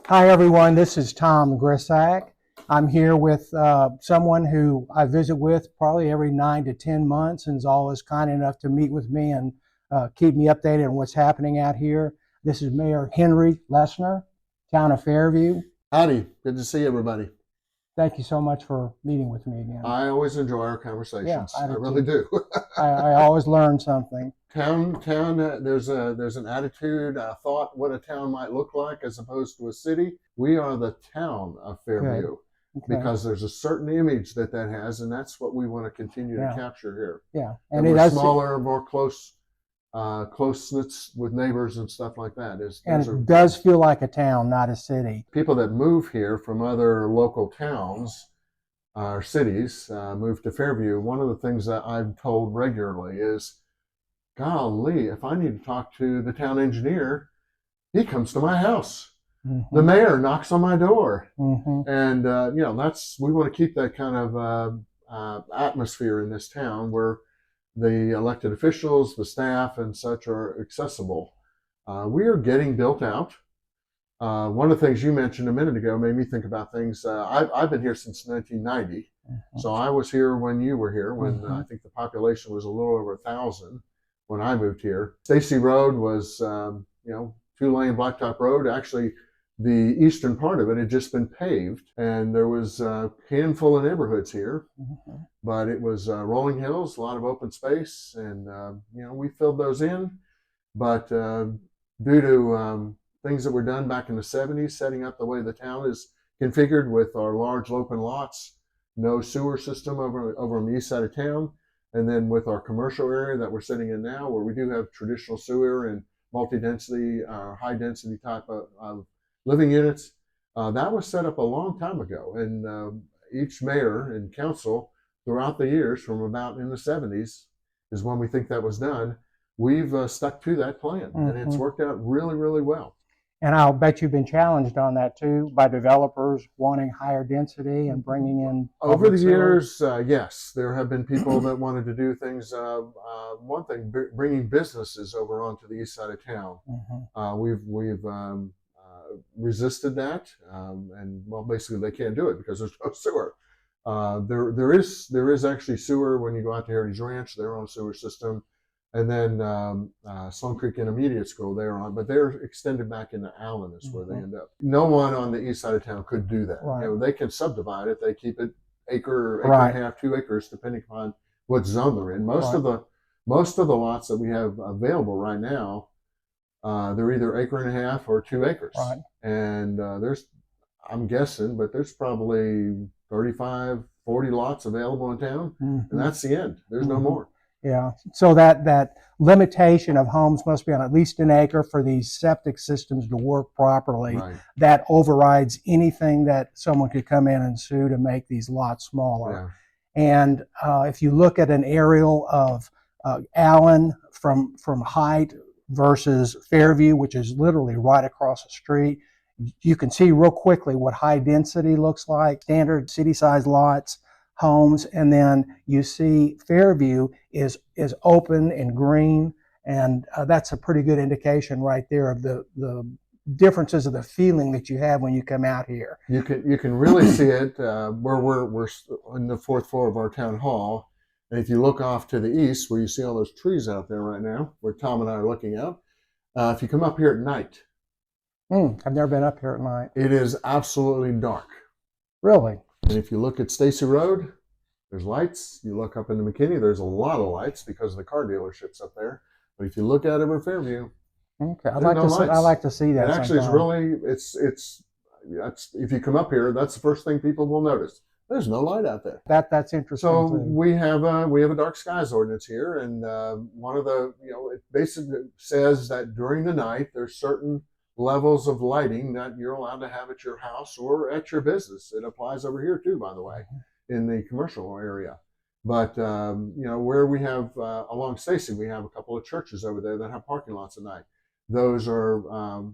Hi everyone, this is Tom Grisak. I'm here with someone who I visit with probably every 9 to 10 months and is always kind enough to meet with me and keep me updated on what's happening out here. This is Mayor Henry Lessner, town of Fairview. Howdy, good to see everybody. Thank you so much for meeting with me again. I always enjoy our conversations. Yeah, I really do. I always learn something. Town. There's an attitude, a thought, what a town might look like as opposed to a city. We are the town of Fairview because there's a certain image that has, and that's what we want to continue to capture here. Yeah, and we're smaller, more closeness with neighbors and stuff like that. And it does feel like a town, not a city. People that move here from other local towns or cities move to Fairview. One of the things that I'm told regularly is, golly, if I need to talk to the town engineer, he comes to my house. Mm-hmm. The mayor knocks on my door. Mm-hmm. And, we want to keep that kind of atmosphere in this town where the elected officials, the staff, and such are accessible. We are getting built out. One of the things you mentioned a minute ago made me think about things. I've been here since 1990, so I was here when you were here, when I think the population was a little over 1,000 when I moved here. Stacy Road was, 2-lane blacktop road. Actually, the eastern part of it had just been paved, and there was a handful of neighborhoods here, but it was rolling hills, a lot of open space, and we filled those in. But due to things that were done back in the 70s, setting up the way the town is configured with our large open lots, no sewer system over on the east side of town, and then with our commercial area that we're sitting in now, where we do have traditional sewer and multi-density, high-density type of living units, that was set up a long time ago. And each mayor and council throughout the years, from about in the 70s, is when we think that was done. We've stuck to that plan, and it's worked out really, really well. And I'll bet you've been challenged on that too by developers wanting higher density and bringing in. Over the years, yes, there have been people that wanted to do things. One thing, bringing businesses over onto the east side of town. We've resisted that, and basically they can't do it because there's no sewer. There is actually sewer when you go out to Heritage Ranch, their own sewer system. And then Sloan Creek Intermediate School they're on, but they're extended back into Allen is where they end up. No one on the east side of town could do that. Right. They can subdivide it. They keep it acre and a half, 2 acres, depending upon what zone they're in. Most of the lots that we have available right now, they're either acre and a half or 2 acres. Right. And I'm guessing, but there's probably 35, 40 lots available in town, and that's the end. There's no more. Yeah, so that limitation of homes must be on at least an acre for these septic systems to work properly. Right. That overrides anything that someone could come in and sue to make these lots smaller. Yeah. And if you look at an aerial of Allen from height versus Fairview, which is literally right across the street, you can see real quickly what high density looks like, standard city-sized lots, homes, and then you see Fairview is open and green, and that's a pretty good indication right there of the differences of the feeling that you have when you come out here. You can really see it where we're on the 4th floor of our town hall, and if you look off to the east where you see all those trees out there right now, where Tom and I are looking out, if you come up here at night. I've never been up here at night. It is absolutely dark. Really? And if you look at Stacy Road, there's lights. You look up into McKinney, there's a lot of lights because of the car dealerships up there. But if you look at it over Fairview, I'd like to see that. It actually is really, if you come up here, that's the first thing people will notice. There's no light out there. That's interesting. So we have a dark skies ordinance here, and one of the, it basically says that during the night there's certain levels of lighting that you're allowed to have at your house or at your business. It applies over here too, by the way, in the commercial area. But where we have along Stacy, we have a couple of churches over there that have parking lots at night. Those are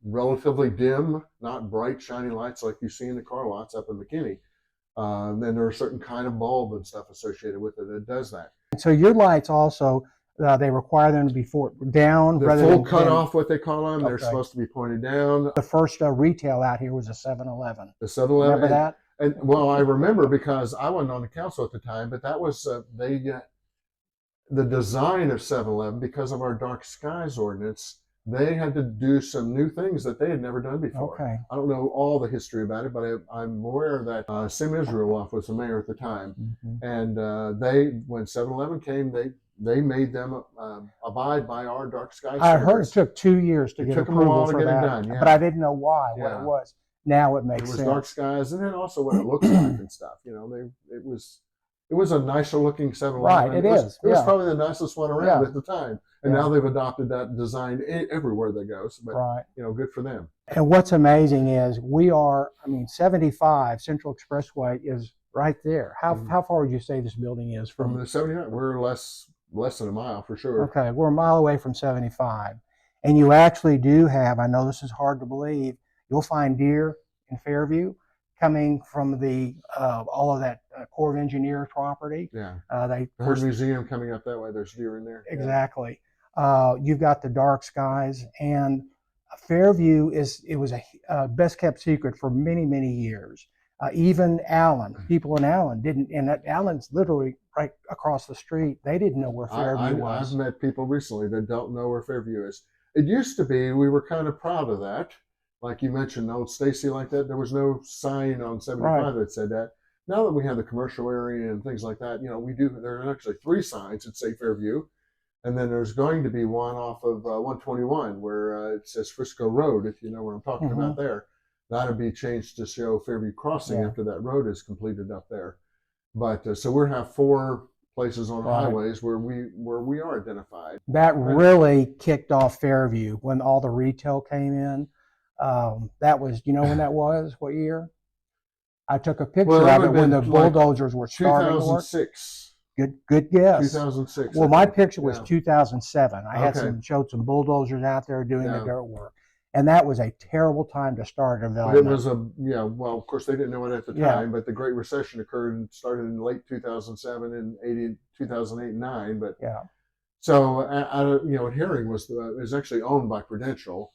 relatively dim, not bright, shiny lights like you see in the car lots up in McKinney. Then there are certain kind of bulb and stuff associated with it that does that. So your lights also They require them to be down The rather full than cutoff, what they call them, they're Okay. supposed to be pointed down. The first retail out here was a 7-Eleven. The 7-Eleven. Remember that? And well, I remember because I wasn't on the council at the time, but that was the design of 7-Eleven, because of our dark skies ordinance. They had to do some new things that they had never done before. Okay. I don't know all the history about it, but I'm aware that Sim Israeloff was the mayor at the time, and when 7-Eleven came, they made them abide by our dark skies. I heard it took 2 years to It get took them a while approval to for get it that, done, yeah. but I didn't know why, what Yeah. it was. Now it makes It was sense. dark skies, and then also what it looks like and stuff. You know, it was a nicer looking 7-Eleven. Right, it is. It was Yeah. probably the nicest one around Yeah. at the time. And Yeah. now they've adopted that design everywhere they go. But, Right. you know, good for them. And what's amazing is 75 Central Expressway is right there. How far would you say this building is From from? the 79, we're less than a mile for sure. Okay, we're a mile away from 75. And you actually do have, I know this is hard to believe, you'll find deer in Fairview coming from the all of that Corps of Engineers property. Yeah. The Herd Museum coming up that way. There's deer in there. Exactly. You've got the dark skies, and Fairview was a best kept secret for many, many years. Even Allen, people in Allen didn't, and Allen's literally right across the street. They didn't know where Fairview was. I've met people recently that don't know where Fairview is. It used to be, we were kind of proud of that. Like you mentioned, Old Stacy like that. There was no sign on 75 that said that. Now that we have the commercial area and things like that, you know, there are actually 3 signs that say Fairview. And then there's going to be one off of 121 where it says Frisco Road, if you know what I'm talking about there. That'll be changed to show Fairview Crossing after that road is completed up there. But so we have 4 places on highways where we are identified. That really kicked off Fairview when all the retail came in. That was, you know when that was? What year? I took a picture of it when the bulldozers were starting. 2006. Good guess. 2006. Well, my picture was 2007. I had showed some bulldozers out there doing the dirt work, and that was a terrible time to start a development. It was well, of course they didn't know it at the time, but the Great Recession occurred and started in late 2007 and 2008 and 9. But so Herring was actually owned by Prudential.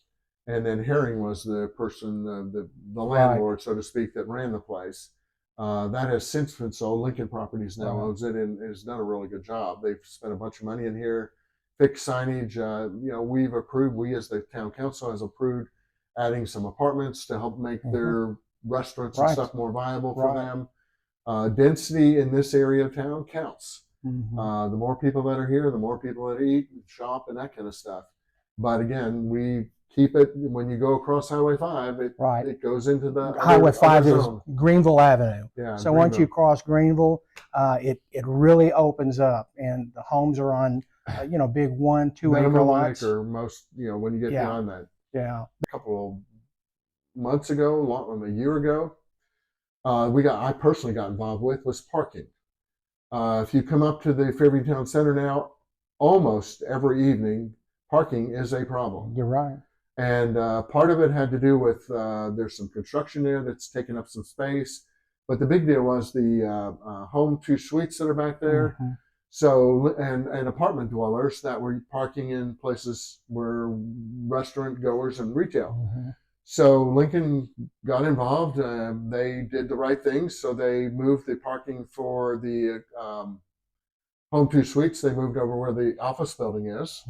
And then Herring was the person, the landlord, so to speak, that ran the place. That has since been sold. Lincoln Properties now owns it and has done a really good job. They've spent a bunch of money in here, fixed signage. We as the town council has approved adding some apartments to help make their restaurants and stuff more viable for them. Density in this area of town counts. The more people that are here, the more people that eat, shop, and that kind of stuff. But again, we keep it when you go across Highway 5. It goes into the Highway 5 is Greenville Avenue. Yeah. So once you cross Greenville, it really opens up, and the homes are on big 1-2 acre lots. Most when you get beyond that. Yeah. A couple of months ago, a year ago, I personally got involved was parking. If you come up to the Fairview Town Center now, almost every evening, parking is a problem. You're right. And part of it had to do with there's some construction there that's taking up some space. But the big deal was the home 2 suites that are back there. So, and apartment dwellers that were parking in places where restaurant goers and retail. So Lincoln got involved. They did the right things. So they moved the parking for the home 2 suites. They moved over where the office building is.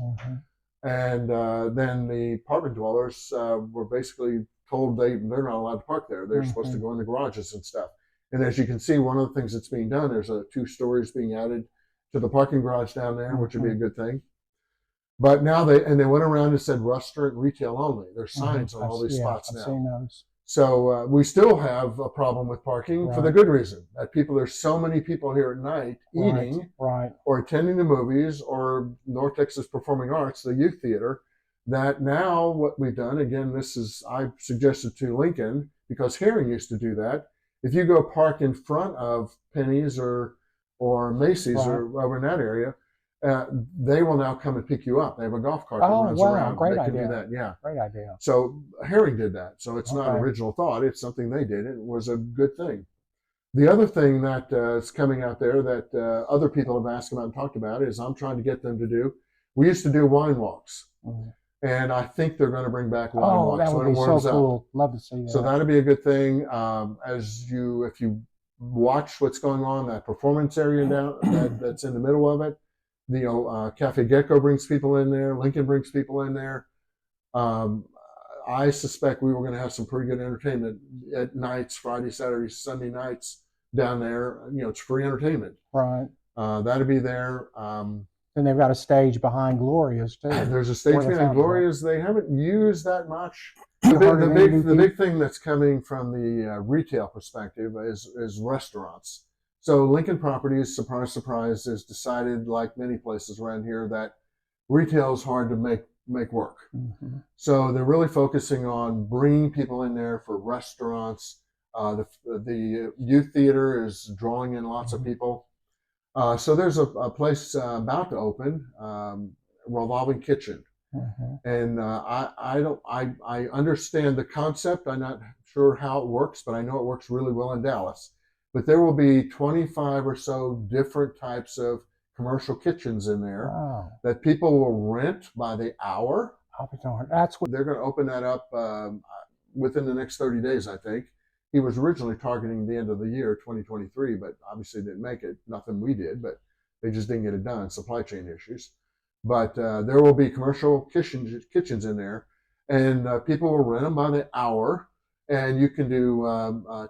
And then the apartment dwellers were basically told they're not allowed to park there. They're supposed to go in the garages and stuff. And as you can see, one of the things that's being done, there's 2 stories being added to the parking garage down there, which would be a good thing. But now they went around and said restaurant retail only. There's signs on all these spots now. I've seen those. So we still have a problem with parking for the good reason that there's so many people here at night eating or attending the movies or North Texas Performing Arts, the youth theater, that now what we've done, again, I suggested to Lincoln, because Herring used to do that. If you go park in front of Penny's or Macy's or over in that area, they will now come and pick you up. They have a golf cart that runs around. Great they idea. can do that. Yeah. Great idea. So Herring did that. So it's not original thought. It's something they did. It was a good thing. The other thing that is coming out there that other people have asked about and talked about is I'm trying to get them to do. We used to do wine walks, and I think they're going to bring back wine Oh, walks that would when be it so warms up. cool. Love to see that. So that'd be a good thing. If you watch what's going on, that performance area down that's in the middle of it, Cafe Gecko brings people in there. Lincoln brings people in there. Um, I suspect we were going to have some pretty good entertainment at nights, Friday, Saturday, Sunday nights down there. It's free entertainment. Right. That'd be there. And they've got a stage behind Gloria's too. There's a stage behind Gloria's. They haven't used that much. The big thing that's coming from the retail perspective is restaurants. So Lincoln Properties, surprise, surprise, has decided, like many places around here, that retail is hard to make work. So they're really focusing on bringing people in there for restaurants. The youth theater is drawing in lots of people. So there's a place about to open, Revolving Kitchen. And I understand the concept. I'm not sure how it works, but I know it works really well in Dallas. But there will be 25 or so different types of commercial kitchens in there that people will rent by the hour. That's what They're going to open that up within the next 30 days, I think. He was originally targeting the end of the year, 2023, but obviously didn't make it. Nothing we did, but they just didn't get it done. Supply chain issues. But there will be commercial kitchens in there, and people will rent them by the hour. And you can do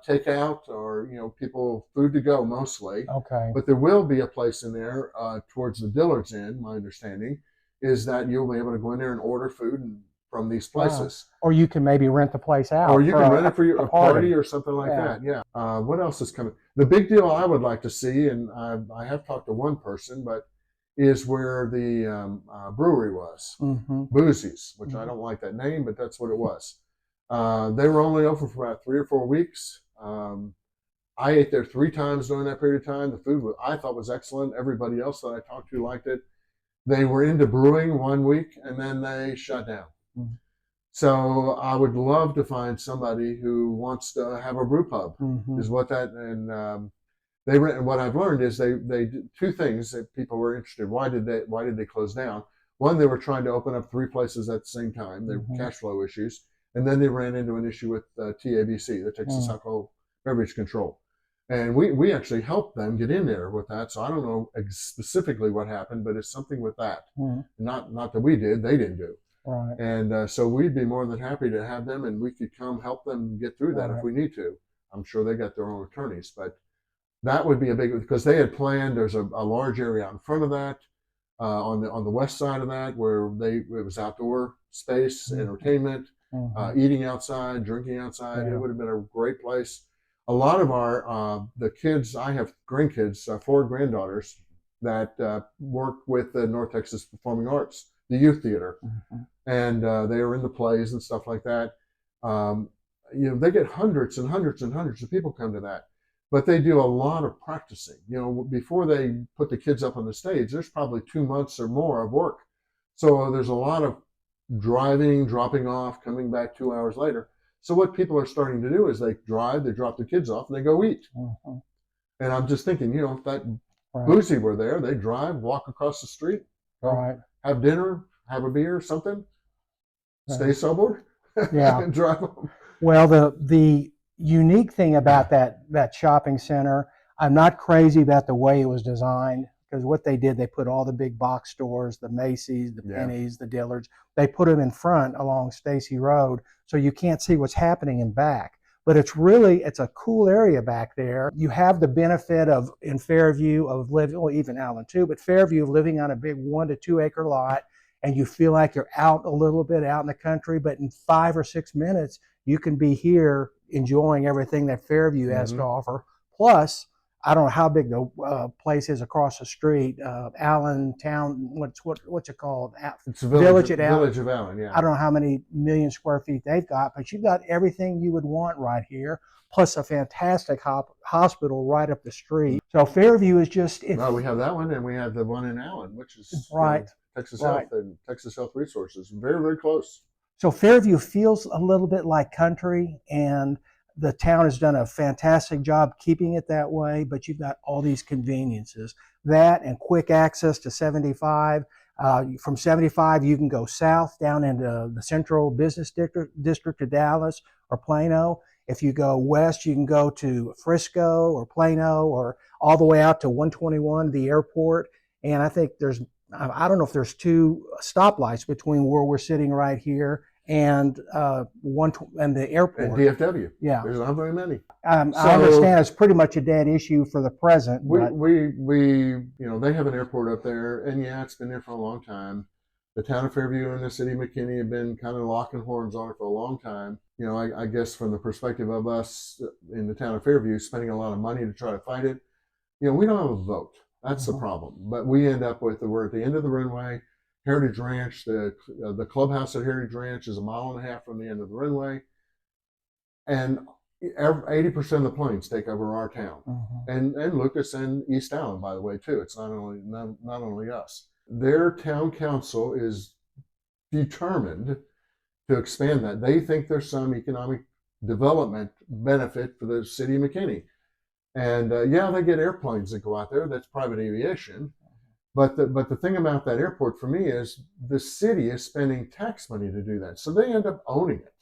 takeout or people food to go mostly. Okay. But there will be a place in there towards the Dillard's end. My understanding is that you'll be able to go in there and order food from these places. Or you can maybe rent the place out. Or you can rent it for a party or something like that. Yeah. What else is coming? The big deal I would like to see, and I have talked to one person, but is where the brewery was, Boozies, which I don't like that name, but that's what it was. They were only open for about 3 or 4 weeks. I ate there 3 times during that period of time. The food I thought was excellent. Everybody else that I talked to liked it. They were into brewing 1 week, and then they shut down. So I would love to find somebody who wants to have a brew pub. Is what that and what I've learned is they did 2 things that people were interested. Why did they close down? One, they were trying to open up 3 places at the same time. They were cash flow issues, and then they ran into an issue with TABC, the Texas Alcohol Beverage Control, and we actually helped them get in there with that. So I don't know specifically what happened, but it's something with that. Not that we did, they didn't do. Right. And so we'd be more than happy to have them, and we could come help them get through that if we need to. I'm sure they got their own attorneys, but that would be a big, because they had planned. There's a large area out in front of that, on the west side of that, where it was outdoor space, entertainment, eating outside, drinking outside. It would have been a great place. A lot of the kids, I have grandkids, 4 granddaughters that work with the North Texas Performing Arts, the youth theater, and they are in the plays and stuff like that. They get hundreds and hundreds and hundreds of people come to that, but they do a lot of practicing. Before they put the kids up on the stage, there's probably 2 months or more of work. So there's a lot of driving, dropping off, coming back 2 hours later. So what people are starting to do is they drive, they drop the kids off, and they go eat. And I'm just thinking, if that Boozy were there, they drive, walk across the street, have dinner, have a beer, something, stay sober, and drive home. Well, the unique thing about that shopping center, I'm not crazy about the way it was designed, because what they did, they put all the big box stores, the Macy's, the Penny's, the Dillard's, they put them in front along Stacy Road, so you can't see what's happening in back. But it's a cool area back there. You have the benefit in Fairview of living, well, even Allen too, but Fairview of living on a big 1 to 2 acre lot, and you feel like you're out a little bit out in the country, but in 5 or 6 minutes, you can be here enjoying everything that Fairview has to offer. Plus, I don't know how big the place is across the street, Allen Town, what's it called? It's Village at Allen. Village of Allen, yeah. I don't know how many million square feet they've got, but you've got everything you would want right here, plus a fantastic hospital right up the street. So Fairview is just... Well, we have that one, and we have the one in Allen, which is Texas Health and Texas Health Resources. Very, very close. So Fairview feels a little bit like country, and the town has done a fantastic job keeping it that way, but you've got all these conveniences. That and quick access to 75. From 75, you can go south down into the central business district of Dallas or Plano. If you go west, you can go to Frisco or Plano or all the way out to 121, the airport. And I think I don't know if there's two stoplights between where we're sitting right here and the airport. And DFW. Yeah. There's not very many. I understand it's pretty much a dead issue for the present. They have an airport up there, and yeah, it's been there for a long time. The town of Fairview and the city of McKinney have been kind of locking horns on it for a long time. I guess from the perspective of us in the town of Fairview spending a lot of money to try to fight it, we don't have a vote. That's the problem. But we end up we're at the end of the runway. Heritage Ranch, the clubhouse at Heritage Ranch is 1.5 miles from the end of the runway. And 80% of the planes take over our town. And Lucas and East Allen, by the way, too. It's not only us. Their town council is determined to expand that. They think there's some economic development benefit for the city of McKinney. And they get airplanes that go out there. That's private aviation. But the thing about that airport for me is the city is spending tax money to do that. So they end up owning it.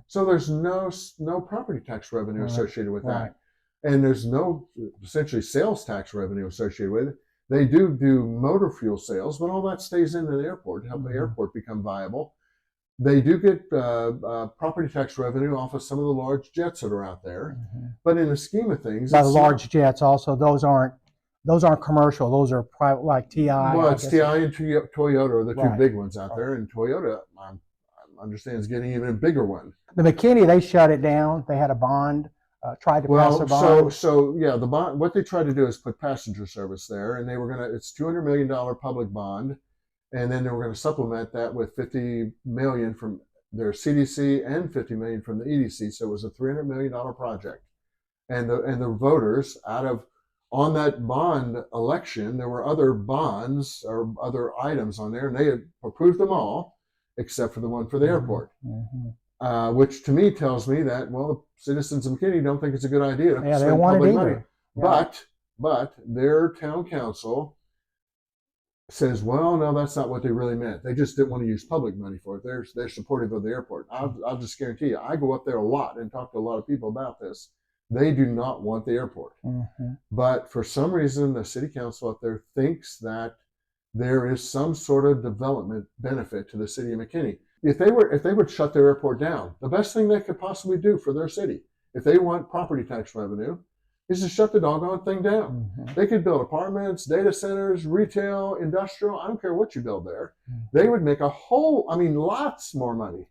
So there's no property tax revenue associated with that. And there's no essentially sales tax revenue associated with it. They do motor fuel sales, but all that stays into the airport to help the airport become viable. They do get property tax revenue off of some of the large jets that are out there. But in the scheme of things, by the large jets also, those aren't commercial. Those are private, like TI. Well, it's TI and Toyota are the two big ones out there, and Toyota, I understand, is getting even a bigger one. The McKinney, they shut it down. They had a bond, tried to pass a bond. The bond. What they tried to do is put passenger service there, and it's $200 million public bond, and then they were going to supplement that with $50 million from their CDC and $50 million from the EDC. So it was a $300 million project, and the voters on that bond election, there were other bonds or other items on there, and they had approved them all except for the one for the airport, which to me tells me that, the citizens of McKinney don't think it's a good idea to spend public money. Yeah. But their town council says, no, that's not what they really meant. They just didn't want to use public money for it. They're supportive of the airport. I'll just guarantee you, I go up there a lot and talk to a lot of people about this. They do not want the airport. But for some reason, the city council up there thinks that there is some sort of development benefit to the city of McKinney. If they would shut their airport down, the best thing they could possibly do for their city, if they want property tax revenue, is to shut the doggone thing down. They could build apartments, data centers, retail, industrial. I don't care what you build there. They would make lots more money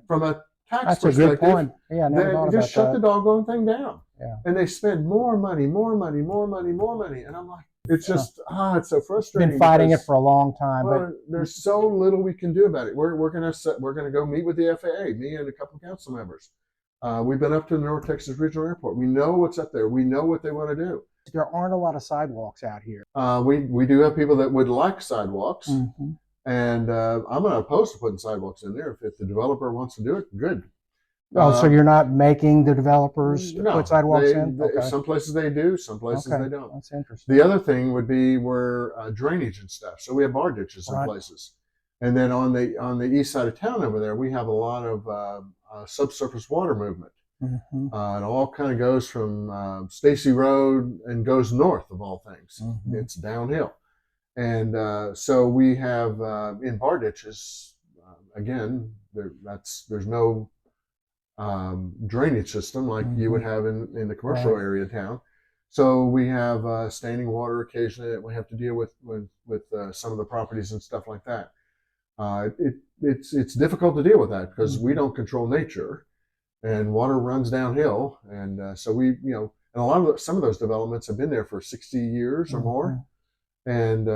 from a tax perspective. A good point. Yeah, they just shut the doggone thing down. And they spend more money. And I'm like, it's just, it's so frustrating. Been fighting it for a long time. But there's so little we can do about it. We're gonna go meet with the FAA, me and a couple of council members. We've been up to the North Texas Regional Airport. We know what's up there. We know what they want to do. There aren't a lot of sidewalks out here. We do have people that would like sidewalks. And I'm not opposed to putting sidewalks in there. If the developer wants to do it, good. So you're not making the developers put sidewalks in? Okay. Some places they do, some places they don't. That's interesting. The other thing would be where drainage and stuff. So we have bar ditches in places. And then on the east side of town over there, we have a lot of subsurface water movement. It all kind of goes from Stacy Road and goes north of all things. It's downhill. And so we have in bar ditches, again, there's no drainage system like you would have in the commercial area of town. So we have standing water occasionally that we have to deal with some of the properties and stuff like that. It's difficult to deal with that because we don't control nature, and water runs downhill. And so and a lot of some of those developments have been there for 60 years or more. And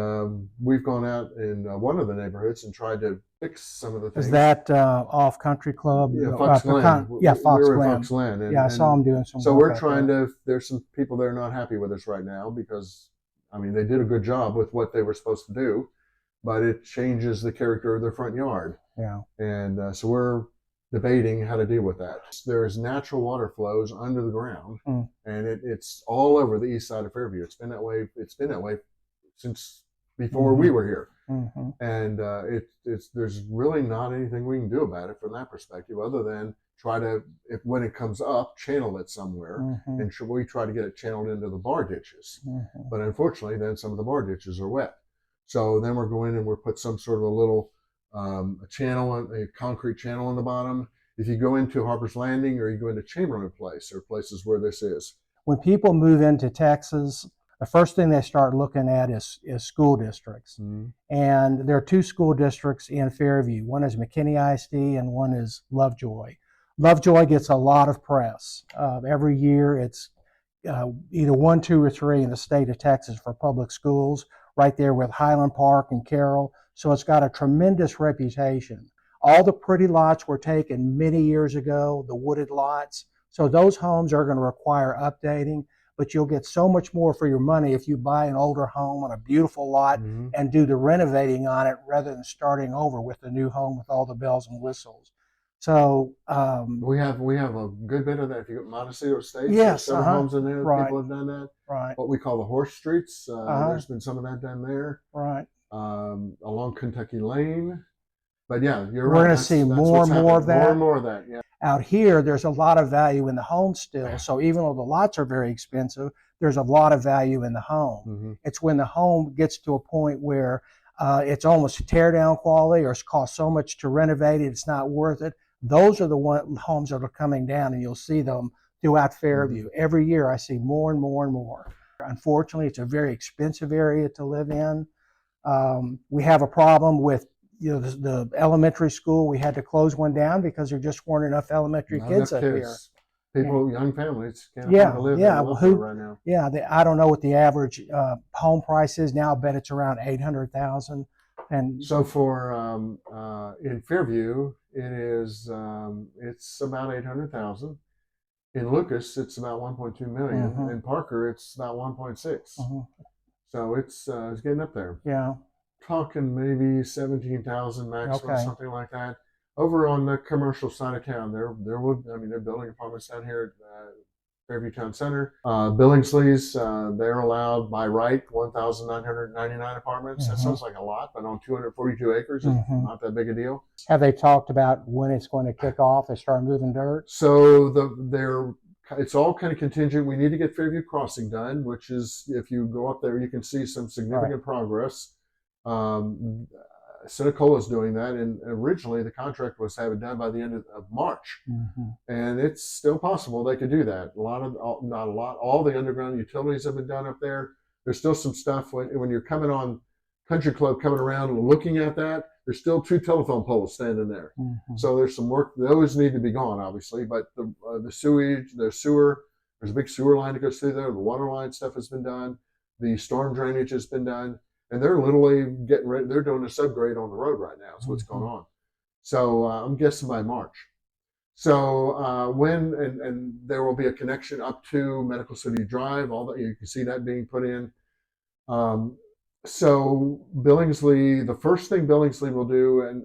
we've gone out in one of the neighborhoods and tried to fix some of the things. Is that off Country Club? Yeah, Fox Glen. Fox We're Glen. in Fox Glen. I saw them doing some So work we're trying there's some people that are not happy with us right now because, they did a good job with what they were supposed to do, but it changes the character of their front yard. Yeah. And so we're debating how to deal with that. There's natural water flows under the ground, and it's all over the east side of Fairview. It's been that way. It's been that way since before we were here. And there's really not anything we can do about it from that perspective, other than try to, when it comes up, channel it somewhere, and we try to get it channeled into the bar ditches. But unfortunately, then some of the bar ditches are wet. So then we're going and we'll put some sort of a little a concrete channel on the bottom. If you go into Harper's Landing or you go into Chamberlain Place, or places where this is. When people move into Texas, the first thing they start looking at is school districts. And there are two school districts in Fairview. One is McKinney ISD and one is Lovejoy. Lovejoy gets a lot of press. Every year it's either 1, 2, or 3 in the state of Texas for public schools, right there with Highland Park and Carroll. So it's got a tremendous reputation. All the pretty lots were taken many years ago, the wooded lots. So those homes are going to require updating, but you'll get so much more for your money if you buy an older home on a beautiful lot and do the renovating on it rather than starting over with the new home with all the bells and whistles. So we have a good bit of that. If you go to Montecito Estates, yes, several homes in there. Right. People have done that. Right. What we call the horse streets. There's been some of that done there. Right. Along Kentucky Lane. But yeah, you're We're right. going to see more and more of that. More and more of that. Yeah. Out here, there's a lot of value in the home still. So even though the lots are very expensive, there's a lot of value in the home. It's when the home gets to a point where it's almost tear down quality, or it's cost so much to renovate it, it's not worth it. Those are the homes that are coming down, and you'll see them throughout Fairview. Every year I see more and more and more. Unfortunately, it's a very expensive area to live in. We have a problem with the elementary school. We had to close one down because there just weren't enough elementary kids up here. People, young families can't afford to live in right now. Yeah, I don't know what the average home price is now. I bet it's around $800,000. And so for in Fairview, it is it's about 800,000. In Lucas, it's about 1.2 million. In Parker, it's about 1.6. So it's getting up there. Yeah. Talking maybe 17,000 maximum, something like that. Over on the commercial side of town, they're building apartments down here at Fairview Town Center. Billingsley's, they're allowed by right 1,999 apartments. That sounds like a lot, but on 242 acres, it's not that big a deal. Have they talked about when it's going to kick off? They start moving dirt? So it's all kind of contingent. We need to get Fairview Crossing done, which is, if you go up there, you can see some significant progress. Cinecola is doing that, and originally the contract was to have it done by the end of March, and it's still possible they could do that. All the underground utilities have been done up there. There's still some stuff when you're coming on Country Club, coming around and looking at that. There's still 2 telephone poles standing there, so there's some work. Those need to be gone, obviously, but the sewage, the sewer, there's a big sewer line that goes through there. The water line stuff has been done. The storm drainage has been done. And they're literally getting ready. They're doing a subgrade on the road right now. That's what's going on. So I'm guessing by March. So and there will be a connection up to Medical City Drive. All that, you can see that being put in. So Billingsley, the first thing Billingsley will do, and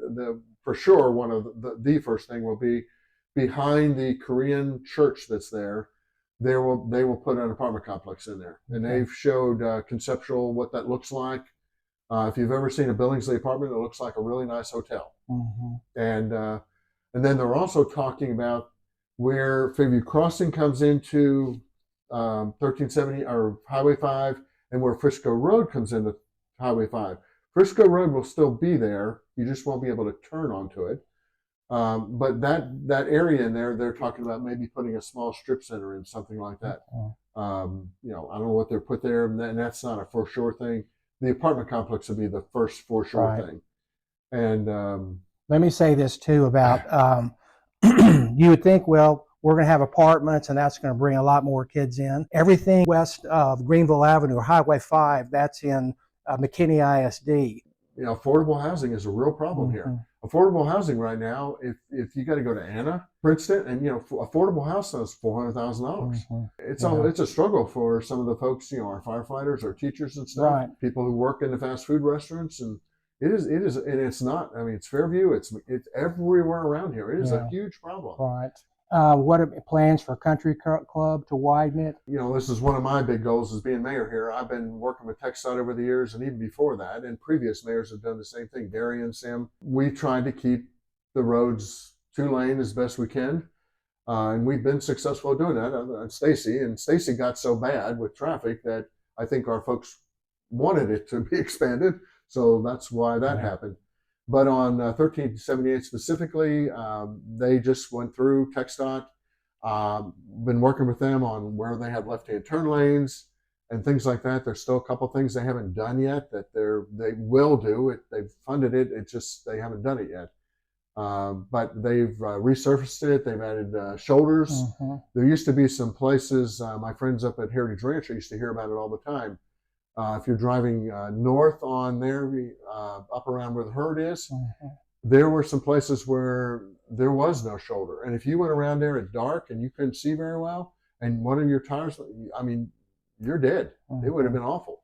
for sure one of the first thing will be behind the Korean church that's there. They will put an apartment complex in there, and they've showed conceptual what that looks like. If you've ever seen a Billingsley apartment, it looks like a really nice hotel. And then they're also talking about where Fairview Crossing comes into 1370 or Highway 5, and where Frisco Road comes into Highway 5. Frisco Road will still be there. You just won't be able to turn onto it. But that area in there, they're talking about maybe putting a small strip center in, something like that. I don't know what they're put there, and that's not a for sure thing. The apartment complex will be the first for sure thing. And let me say this too about you would think, well, we're going to have apartments and that's going to bring a lot more kids in. Everything west of Greenville Avenue or Highway 5, that's in McKinney ISD. Affordable housing is a real problem here. Affordable housing right now, if you got to go to Anna, Princeton, and affordable house is $400,000. It's a struggle for some of the folks, our firefighters, our teachers and stuff, people who work in the fast food restaurants, and It is, and it's not. I mean, it's Fairview. It's everywhere around here. It is a huge problem. Right. What are plans for Country Club to widen it? You know, this is one of my big goals as being mayor here. I've been working with TxDOT over the years, and even before that, and previous mayors have done the same thing. Gary and Sam. We tried to keep the roads 2-lane as best we can, and we've been successful at doing that. Stacy got so bad with traffic that I think our folks wanted it to be expanded. So that's why that happened. But on 1378 specifically, they just went through TxDOT, been working with them on where they have left-hand turn lanes and things like that. There's still a couple things they haven't done yet that they will do. They've funded it. It's just they haven't done it yet. But they've resurfaced it. They've added shoulders. There used to be some places, my friends up at Heritage Ranch, I used to hear about it all the time. If you're driving north on there, up around where the herd is, there were some places where there was no shoulder. And if you went around there at dark and you couldn't see very well, and one of your tires, I mean, you're dead. It would have been awful.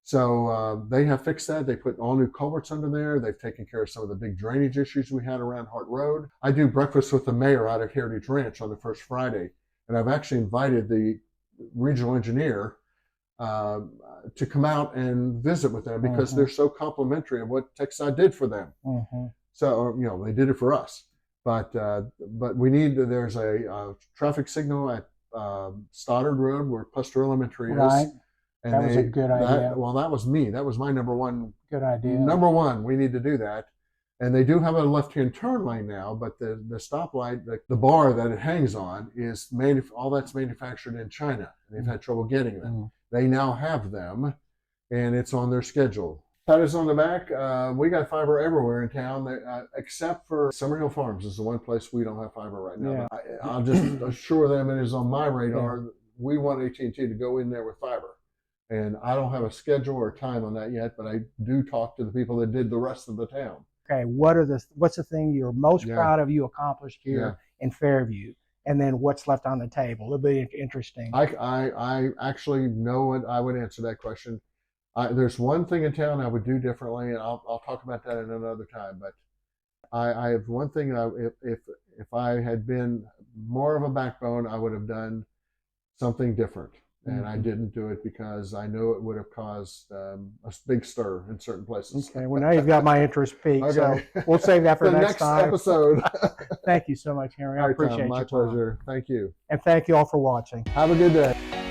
So they have fixed that. They put all new culverts under there. They've taken care of some of the big drainage issues we had around Hart Road. I do breakfast with the mayor out at Heritage Ranch on the first Friday. And I've actually invited the regional engineer to come out and visit with them because they're so complimentary of what TxDOT did for them. So, you know, they did it for us. But we need, there's a traffic signal at Stoddard Road where Puster Elementary is. And that was a good idea. Well, that was me. That was my number one. Good idea. Number one, we need to do that. And they do have a left-hand turn lane now, but the stoplight, the bar that it hangs on, is all that's manufactured in China. And they've had trouble getting them. They now have them, and it's on their schedule. That is on the back. We got fiber everywhere in town, except for Summerhill Farms is the one place we don't have fiber right now. But I'll just assure them it is on my radar. We want AT&T to go in there with fiber. And I don't have a schedule or time on that yet, but I do talk to the people that did the rest of the town. Okay, what's the thing you're most proud of you accomplished here in Fairview? And then what's left on the table? It'll be interesting. I actually know what I would answer that question. There's one thing in town I would do differently, and I'll talk about that at another time. But I have one thing. If I had been more of a backbone, I would have done something different. And I didn't do it because I knew it would have caused a big stir in certain places. Okay, well, now you've got my interest peaked, so we'll save that for the next time. Episode. Thank you so much, Henry. I appreciate My pleasure. Thank you. And thank you all for watching. Have a good day.